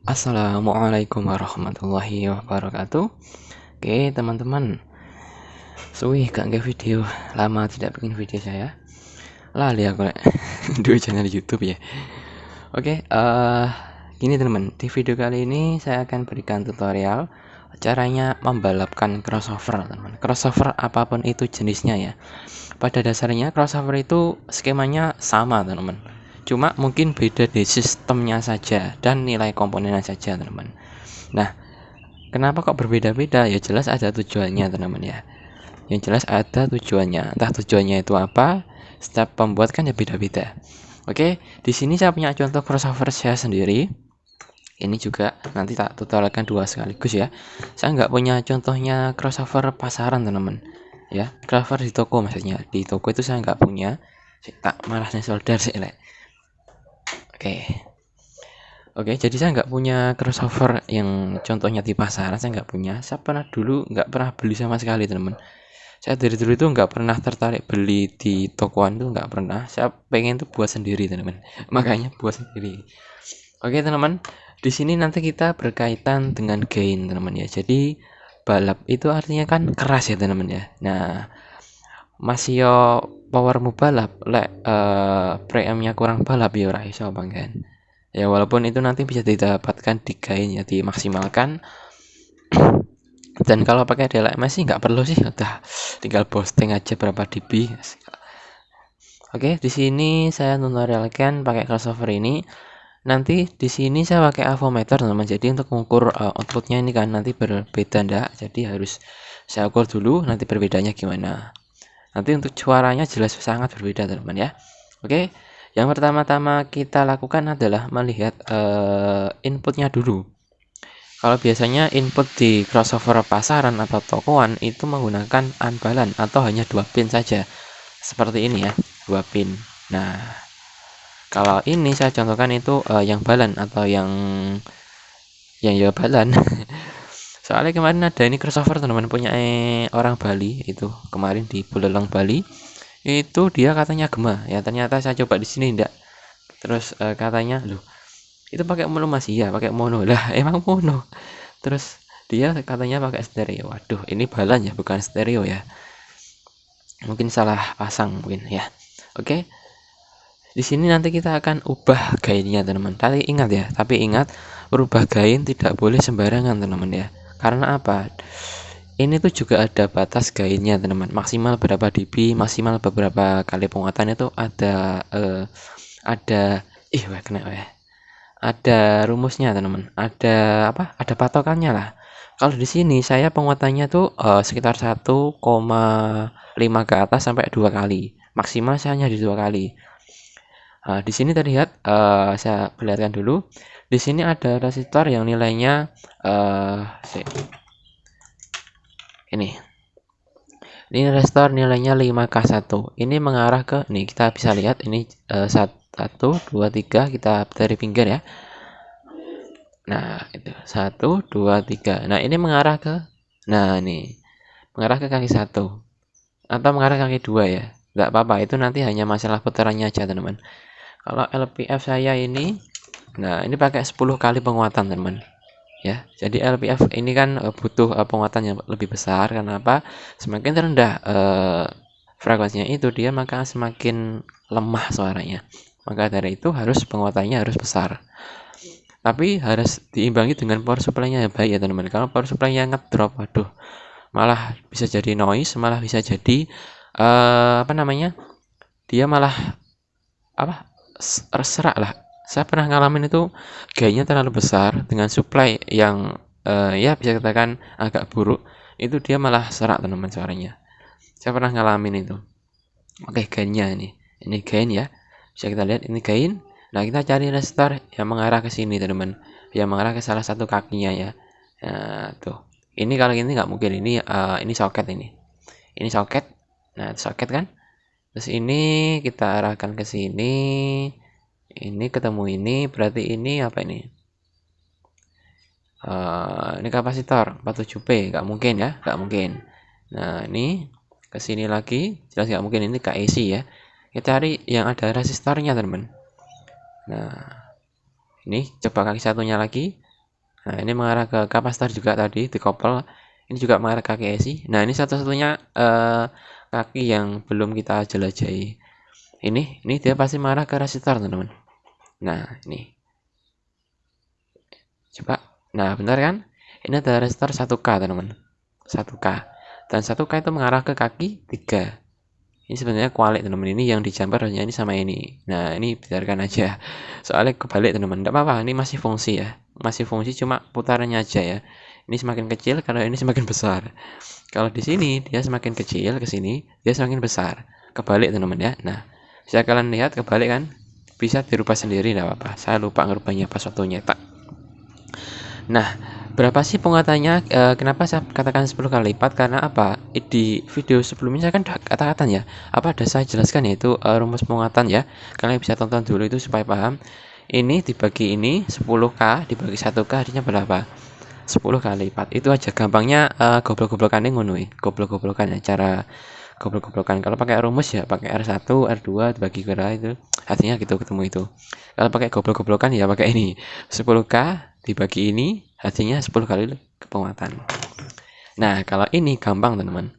Assalamualaikum warahmatullahi wabarakatuh. Oke teman-teman, suwi gak nge video, lama tidak bikin video saya. Lali aku lek dua channel YouTube ya. Oke, gini teman, di video kali ini saya akan berikan tutorial caranya membalapkan crossover teman. Crossover apapun itu jenisnya ya. Pada dasarnya crossover itu skemanya sama teman-teman. Cuma mungkin beda di sistemnya saja dan nilai komponennya saja teman-teman. Nah, kenapa kok berbeda-beda? Ya jelas ada tujuannya teman-teman ya. Yang jelas ada tujuannya. Entah tujuannya itu apa, setiap pembuat kan ya beda-beda. Oke, di sini saya punya contoh crossover saya sendiri. Ini juga nanti tak tutorialkan dua sekaligus ya. Saya nggak punya contohnya crossover pasaran teman-teman. Ya, crossover di toko maksudnya. Di toko itu saya nggak punya. Tak malah solder sih. Oke. Oke, jadi saya nggak punya crossover yang contohnya di pasaran, saya nggak punya. Saya pernah dulu nggak pernah beli sama sekali, teman. Saya dari dulu itu nggak pernah tertarik beli di tokoan itu nggak pernah. Saya pengen tuh buat sendiri, teman. Makanya buat sendiri. Oke, teman. Di sini nanti kita berkaitan dengan gain, teman ya. Jadi balap itu artinya kan keras ya, teman ya. Nah, masih yo powermu balap, lek preamnya kurang balap ya ora iso banggan. Ya walaupun itu nanti bisa didapatkan di gain ya dimaksimalkan. Dan kalau pakai DLMS sih nggak perlu sih, udah tinggal posting aja berapa dB. Oke, di sini saya tutorialkan pakai crossover ini. Nanti di sini saya pakai avometer teman-teman. Jadi untuk mengukur outputnya ini kan nanti berbeda ndak. Jadi harus saya ukur dulu nanti perbedaannya gimana. Nanti untuk suaranya jelas sangat berbeda teman-teman ya. Oke, yang pertama-tama kita lakukan adalah melihat inputnya dulu. Kalau biasanya input di crossover pasaran atau tokoan itu menggunakan unbalan atau hanya 2 pin saja. Seperti ini ya, 2 pin. Nah, kalau ini saya contohkan itu yang balan atau yang ya balan. Soalnya kemarin ada ini crossover teman-teman punya orang Bali itu kemarin di Buleleng Bali. Itu dia katanya gema. Ya ternyata saya coba di sini enggak. Terus katanya, "Loh, itu pakai mono Mas?" Iya, pakai mono. Lah, emang mono. Terus dia katanya pakai stereo. Waduh, ini balan ya, bukan stereo ya. Mungkin salah pasang mungkin ya. Oke. Di sini nanti kita akan ubah gainnya, teman-teman. Tapi ingat, berubah gain tidak boleh sembarangan, teman-teman ya. Karena apa? Ini tuh juga ada batas gainnya, teman-teman. Maksimal berapa dB, maksimal beberapa kali penguatan itu ada wah kena ya. Ada rumusnya, teman-teman. Ada apa? Ada patokannya lah. Kalau di sini saya penguatannya tuh sekitar 1,5 ke atas sampai 2 kali. Maksimal saya hanya di 2 kali. Nah, di sini terlihat saya perlihatkan dulu. Di sini ada resistor yang nilainya ini. Ini resistor nilainya 5K1. Ini mengarah ke nih kita bisa lihat ini 1 2 3 kita dari pinggir ya. Nah, itu 1 2 3. Nah, ini mengarah ke ini mengarah ke kaki 1 atau mengarah ke kaki 2 ya. Enggak apa-apa, itu nanti hanya masalah putarannya aja, teman-teman. Kalau LPF saya ini ini pakai 10 kali penguatan, teman-teman. Ya, jadi LPF ini kan butuh penguatan yang lebih besar. Karena apa? Semakin rendah frekuensinya itu dia maka semakin lemah suaranya. Maka dari itu harus penguatannya harus besar. Tapi harus diimbangi dengan power supply-nya yang baik ya, teman-teman. Kalau power supply-nya ngedrop, waduh, malah bisa jadi noise, malah bisa jadi dia malah serak lah. Saya pernah ngalamin itu gainnya terlalu besar dengan supply yang ya bisa katakan agak buruk, itu dia malah serak, teman-teman, suaranya. Saya pernah ngalamin itu. Oke, gainnya ini gain ya, bisa kita lihat ini gain. Nah, kita cari resistor yang mengarah ke sini, teman-teman, yang mengarah ke salah satu kakinya ya. Nah, tuh ini kalau ini nggak mungkin, ini soket, ini soket. Nah, soket kan, terus ini kita arahkan ke sini, ini ketemu ini, berarti ini apa ini? Ini kapasitor 47P, nggak mungkin ya, nggak mungkin. Nah, ini ke sini lagi, jelas nggak mungkin, ini KEC ya. Kita cari yang ada resistornya, teman. Nah, ini coba kaki satunya lagi. Nah, ini mengarah ke kapasitor juga tadi dikopel. Ini juga mengarah ke kaki AC. Nah, ini satu-satunya kaki yang belum kita jelajahi. Ini dia pasti mengarah ke resistor, teman-teman. Nah, ini. Coba. Nah, benar kan? Ini adalah resistor 1K, teman-teman. 1K. Dan 1K itu mengarah ke kaki 3. Ini sebenarnya kualik, teman-teman. Ini yang dijamper hanya ini sama ini. Nah, ini biarkan aja. Soalnya kebalik, teman-teman. Tidak apa-apa, ini masih fungsi ya. Masih fungsi, cuma putarannya aja ya. Ini semakin kecil karena ini semakin besar. Kalau di sini dia semakin kecil, ke sini dia semakin besar. Kebalik, teman-teman ya. Nah, bisa kalian lihat kebalik kan? Bisa dirubah sendiri, tidak apa-apa. Saya lupa ngerubahnya pas waktu nyetak. Nah, berapa sih penguatannya? Kenapa saya katakan 10 kali lipat? Karena apa? Di video sebelumnya saya kan katakan ya. Apa ada saya jelaskan yaitu rumus penguatan ya. Kalian bisa tonton dulu itu supaya paham. Ini dibagi ini 10K dibagi 1K artinya berapa? 10 kali lipat. Itu aja gampangnya, goblok-goblokannya ngono ya. Goblok-goblokan ya, cara goblok-goblokan. Kalau pakai rumus ya pakai R1, R2 dibagi kira itu. Artinya gitu ketemu itu. Kalau pakai goblok-goblokan ya pakai ini. 10K dibagi ini hasilnya 10 kali penguatan. Nah, kalau ini gampang, teman-teman.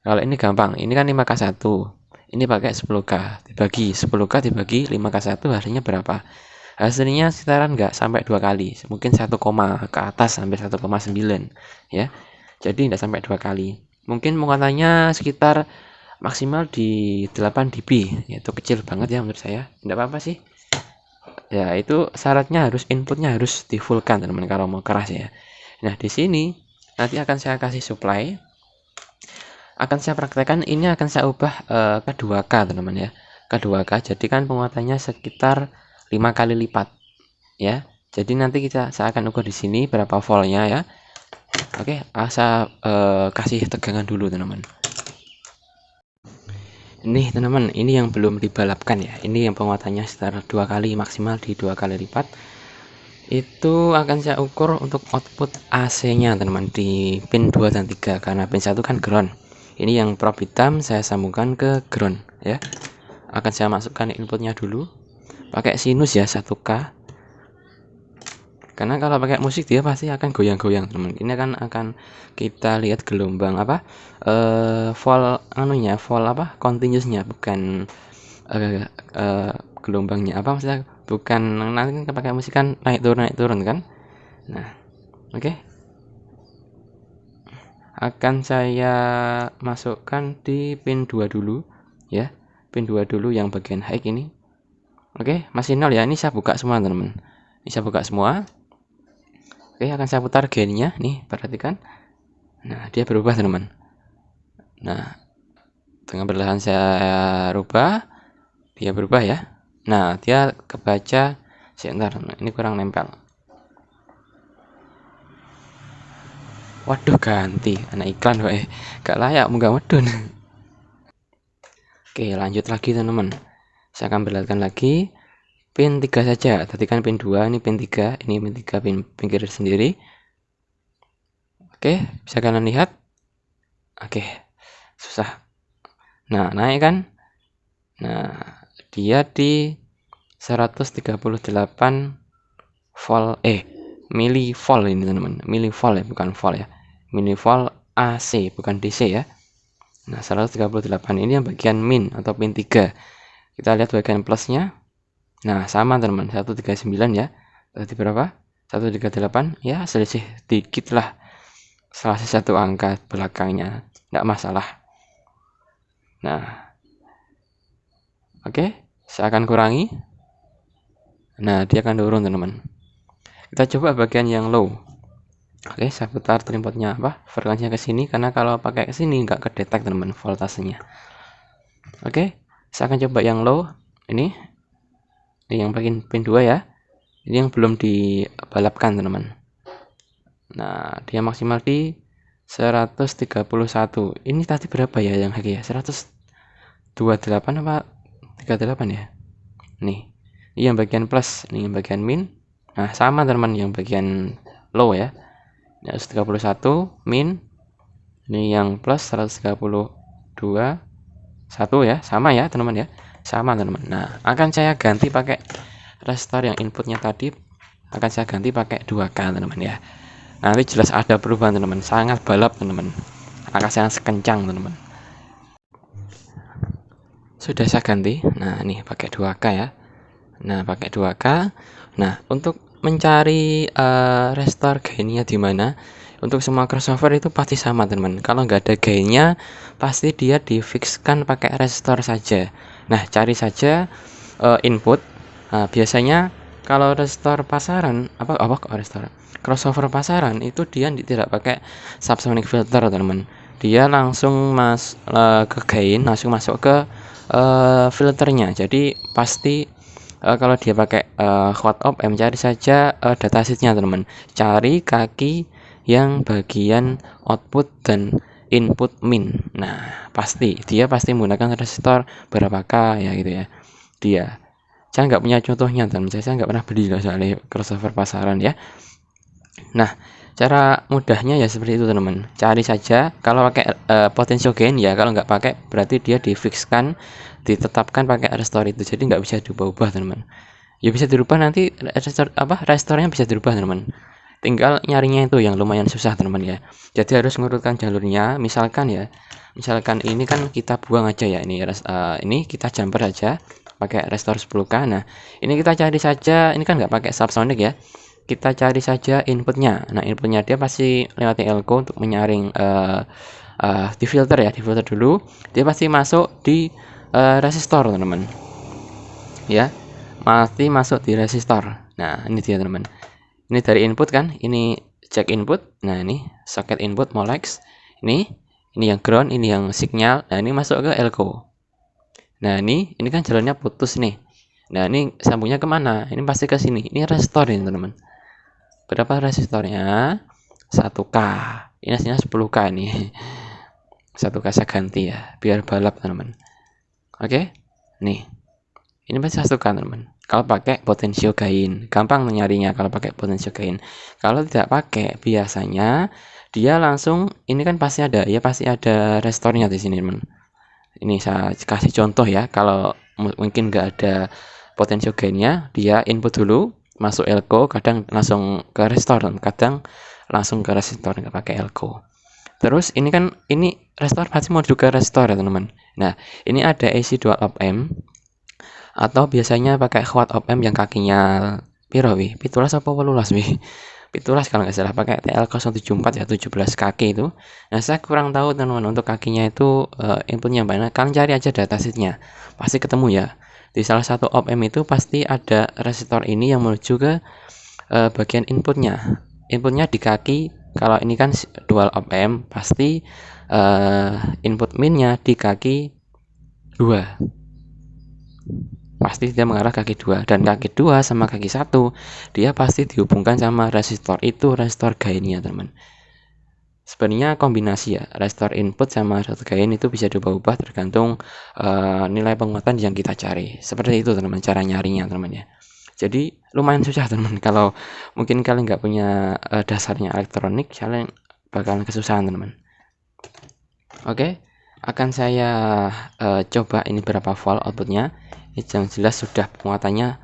Kalau ini gampang. Ini kan 5K1. Ini pakai 10K dibagi 10K dibagi 5K1 hasilnya berapa? Hasilnya sekitaran nggak sampai 2 kali, mungkin 1, ke atas sampai 1,9 ya. Jadi nggak sampai 2 kali. Mungkin muatannya sekitar maksimal di 8 dB, yaitu kecil banget ya menurut saya. Nggak apa-apa sih. Ya, itu syaratnya harus inputnya harus di fullkan, teman-teman, kalau mau keras ya. Nah, di sini nanti akan saya kasih supply. Akan saya praktekkan, ini akan saya ubah ke 2K, teman-teman ya. Ke 2K, jadi kan penguatannya sekitar 5 kali lipat ya. Jadi nanti saya akan ukur di sini berapa voltnya ya. Oke, saya kasih tegangan dulu, teman-teman. Ini, teman-teman, ini yang belum dibalapkan ya. Ini yang penguatannya sekitar 2 kali, maksimal di 2 kali lipat. Itu akan saya ukur untuk output AC-nya, teman-teman, di pin 2 dan 3 karena pin 1 kan ground. Ini yang probe hitam saya sambungkan ke ground ya. Akan saya masukkan inputnya dulu. Pakai sinus ya 1K. Karena kalau pakai musik dia pasti akan goyang-goyang, teman. Ini akan kita lihat gelombang apa? Volt anunya, volt apa? Continuousnya, bukan gelombangnya. Apa maksudnya? Bukan nanti kan pakai musik kan naik turun kan? Nah, oke. Akan saya masukkan di pin 2 dulu ya. Pin 2 dulu yang bagian high ini. Oke, masih 0 ya. Ini saya buka semua, teman-teman. Ini saya buka semua. Oke, akan saya putar gainnya nih, perhatikan. Nah, dia berubah, teman-teman. Nah, dengan perlahan saya rubah, dia berubah ya. Nah, dia kebaca. Sebentar, ini kurang nempel. Waduh, ganti anak iklan kok gak layak munggah medun. Oke, lanjut lagi, teman-teman. Saya akan perlihatkan lagi pin 3 saja. Tadi kan pin 2, ini pin 3, ini pin 3 pin pinggir sendiri. Oke, bisa kalian lihat? Oke, susah. Nah, naik kan? Nah, dia di 138 volt millivolt ini, teman-teman. Millivolt ya, bukan volt ya. Millivolt AC, bukan DC ya. Nah, 138 ini yang bagian min atau pin 3. Kita lihat bagian plusnya. Nah, sama, teman-teman. 139 ya. Tadi berapa? 138 ya, selisih dikit lah. Salah satu angka belakangnya. Tidak masalah. Nah, oke, saya akan kurangi. Nah, dia akan turun, teman-teman. Kita coba bagian yang low. Oke, saya putar trimpodnya apa? Frekuensinya ke sini karena kalau pakai ke sini nggak kedetek, teman-teman, voltasenya. Oke, saya akan coba yang low. Ini yang bagian pin 2 ya. Ini yang belum dibalapkan, teman-teman. Nah, dia maksimal di 131. Ini tadi berapa ya yang haki ya? 128 apa 38 ya? Nih. Ini yang bagian plus, ini yang bagian min. Nah, sama, teman, yang bagian low ya. 131 min. Ini yang plus 132 1 ya, sama ya, teman-teman ya. Sama, teman-teman. Nah, akan saya ganti pakai resistor yang inputnya tadi akan saya ganti pakai 2K teman-teman ya. Nanti jelas ada perubahan teman-teman, sangat balap teman-teman, akan sangat kencang teman-teman. Sudah saya ganti. Nah ini pakai 2K ya. Nah pakai 2K. Nah untuk mencari restore gainnya di mana, untuk semua crossover itu pasti sama teman-teman. Kalau nggak ada gainnya pasti dia difixkan pakai restore saja. Nah cari saja input. Nah, biasanya kalau restore pasaran apa kok restore crossover pasaran itu dia tidak pakai subsonic filter teman-teman. Dia langsung ke gain, langsung masuk ke filternya. Jadi pasti kalau dia pakai hot op cari saja datasheetnya teman-teman. Cari kaki yang bagian output dan input min. Nah pasti dia pasti menggunakan restore berapa K ya gitu ya. Dia saya nggak punya contohnya teman, saya nggak pernah beli loh soalnya crossover pasaran ya. Nah cara mudahnya ya seperti itu teman-teman. Cari saja kalau pakai potential gain ya, kalau nggak pakai berarti dia difixkan, ditetapkan pakai restore itu, jadi nggak bisa diubah-ubah teman-teman. Ya bisa dirubah nanti restorenya bisa dirubah teman-teman, tinggal nyarinya itu yang lumayan susah teman-teman ya. Jadi harus ngurutkan jalurnya. Misalkan ini kan kita buang aja ya, ini kita jumper aja pakai restore 10K. Nah ini kita cari saja, ini kan nggak pakai subsonic ya, kita cari saja inputnya. Nah inputnya dia pasti lewat elko untuk menyaring di filter ya, di filter dulu, dia pasti masuk di resistor teman-teman ya, pasti masuk di resistor. Nah ini dia teman-teman, ini dari input kan, ini jack input. Nah ini socket input molex, ini yang ground, ini yang signal. Nah ini masuk ke elko. Nah ini kan jalurnya putus nih. Nah ini sambungnya kemana? Ini pasti ke sini. Ini resistor ini teman-teman. Berapa resistornya? 1K. Ini hasilnya 10K nih. 1K saya ganti ya, biar balap teman-teman. Oke, nih ini pasti 1K teman-teman. Kalau pakai potential gain, gampang nyarinya kalau pakai potential gain. Kalau tidak pakai, biasanya dia langsung, ini kan pasti ada ya, pasti ada restornya di sini teman. Ini saya kasih contoh ya, kalau mungkin nggak ada potential gainnya, dia input dulu, masuk elko, kadang langsung ke restore, kadang langsung ke resistor, nggak pakai elko. Terus ini kan, ini restore pasti mau juga restore ya teman-teman. Nah ini ada AC dual op amp, atau biasanya pakai hot op amp yang kakinya piro wih, 17 apa 18 wih, 17 kalau nggak salah, pakai TL074 ya, 17 kaki itu. Nah saya kurang tahu teman-teman untuk kakinya itu inputnya mana. Kalian cari aja datasheetnya, pasti ketemu ya. Di salah satu op amp itu pasti ada resistor ini yang menuju ke bagian inputnya. Inputnya di kaki. Kalau ini kan dual op amp, pasti input minnya di kaki 2. Pasti dia mengarah kaki 2, dan kaki 2 sama kaki 1 dia pasti dihubungkan sama resistor, itu resistor gainnya teman. Sebenarnya kombinasi ya, resistor input sama resistor gain itu bisa diubah-ubah tergantung nilai penguatan yang kita cari. Seperti itu teman, cara nyarinya teman ya. Jadi lumayan susah teman, kalau mungkin kalian nggak punya dasarnya elektronik, kalian bakalan kesusahan teman. Oke, akan saya coba ini berapa volt outputnya. Yang jelas sudah penguatannya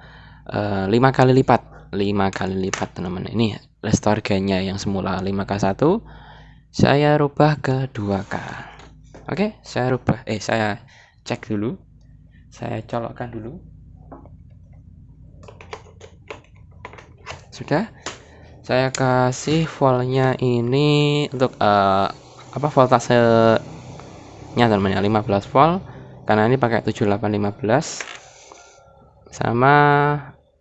5 kali lipat, 5 kali lipat teman-teman. Ini restore gainnya yang semula 5K1 saya rubah ke 2K. Oke, saya cek dulu, saya colokkan dulu. Sudah, saya kasih voltnya ini untuk voltasenya teman-teman, 15 volt, karena ini pakai 7815 sama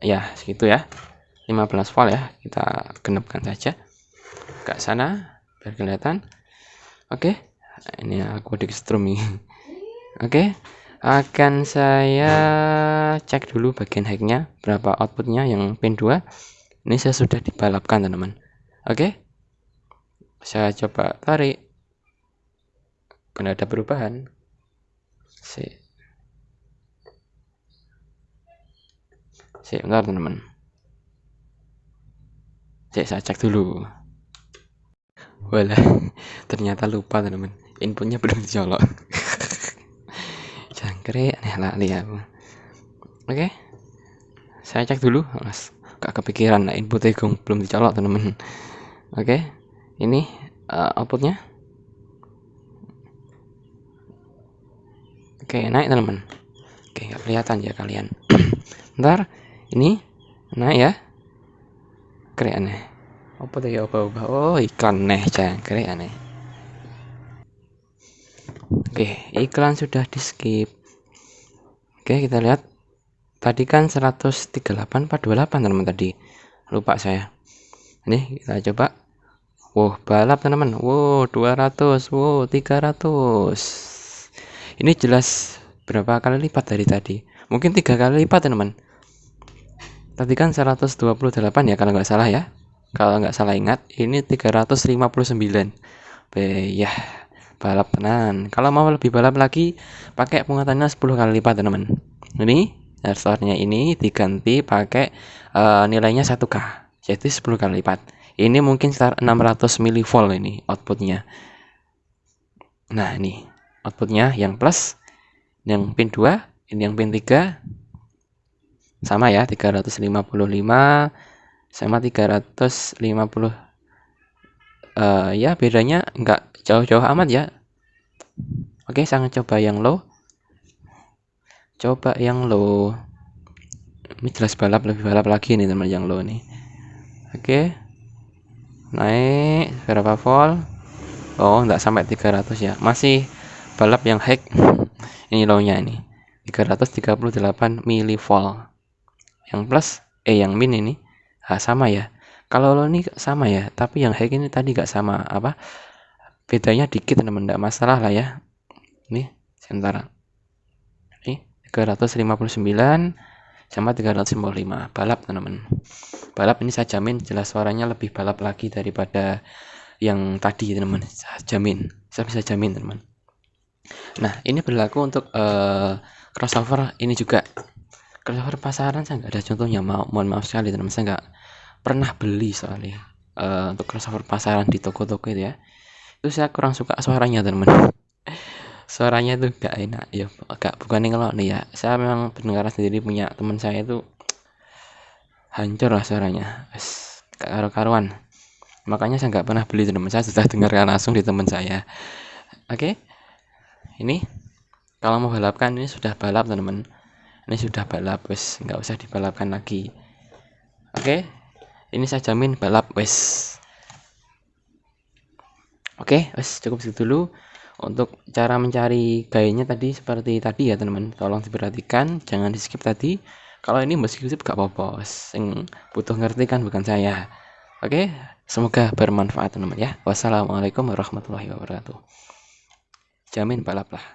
ya segitu ya, 15 volt ya, kita genapkan saja ke sana biar kelihatan. Oke, ini aku di streaming. Oke, akan saya cek dulu bagian hacknya berapa outputnya yang pin 2. Ini saya sudah dibalapkan teman-teman. Oke, saya coba tarik, ada perubahan. Bentar teman-teman, saya cek dulu. Walah, ternyata lupa teman-teman, inputnya belum dicolok. Jangkrik, aneh lali aku. Oke, saya cek dulu, mas. gak kepikiran nah inputnya belum dicolok teman-teman. Oke, ini outputnya. Oke, naik teman-teman. Oke, nggak kelihatan ya kalian. Ntar ini naik ya. Keren aneh. Apa tuh ya ubah-ubah? Oh, iklan nih, jangkrik aneh. Oke, iklan sudah di skip. Oke, kita lihat. Tadi kan 138 428 teman-teman tadi. Lupa saya. Ini kita coba. Wow, balap teman-teman. Wow, 200. Wow, 300. Ini jelas berapa kali lipat dari tadi? Mungkin 3 kali lipat teman-teman. Tadi kan 128 ya kalau nggak salah ya. Kalau nggak salah ingat, ini 359. Ya, balap tenan. Kalau mau lebih balap lagi, pakai penguatannya 10 kali lipat teman-teman. Ini dasarnya ini diganti pakai nilainya 1K, jadi 10 kali lipat. Ini mungkin sekitar 600 mV ini outputnya. Nah ini outputnya yang plus, yang pin 2, ini yang pin 3 sama ya, 355 sama 350. Ya bedanya nggak jauh-jauh amat ya. Oke, saya coba yang low. Coba yang low. Ini jelas balap, lebih balap lagi nih teman yang low nih. Oke. Naik berapa volt? Oh, nggak sampai 300 ya. Masih balap yang high. Ini low-nya ini. 338 mV. Yang plus yang min ini sama ya. Kalau low ini sama ya, tapi yang high ini tadi nggak sama apa? Bedanya dikit teman, enggak masalah lah ya. Nih, sementara. Nih, 359 sama 355 balap teman-teman. Balap ini saya jamin jelas suaranya lebih balap lagi daripada yang tadi teman-teman. Saya bisa jamin teman-teman. Nah, ini berlaku untuk crossover ini juga. Crossover pasaran saya nggak ada contohnya, mohon maaf sekali teman-teman, saya nggak pernah beli soalnya untuk crossover pasaran di toko-toko itu ya. Itu saya kurang suka suaranya teman-teman. Suaranya itu gak enak ya, bukan kalau nih ya, saya memang pendengaran sendiri, punya teman saya itu hancur lah suaranya, gak karu-karuan. Makanya saya nggak pernah beli teman, saya sudah dengarkan langsung di teman saya. Oke, ini kalau mau balapkan ini sudah balap teman-teman, ini sudah balap, wes nggak usah dibalapkan lagi. Oke, ini saya jamin balap wes. Oke, wes cukup segitu dulu. Untuk cara mencari gayanya tadi seperti tadi ya teman-teman, tolong diperhatikan, jangan di skip tadi. Kalau ini mesti skip gak apa-apa, yang butuh ngerti kan bukan saya. Oke, semoga bermanfaat teman-teman ya. Wassalamualaikum warahmatullahi wabarakatuh. Jamin balap lah.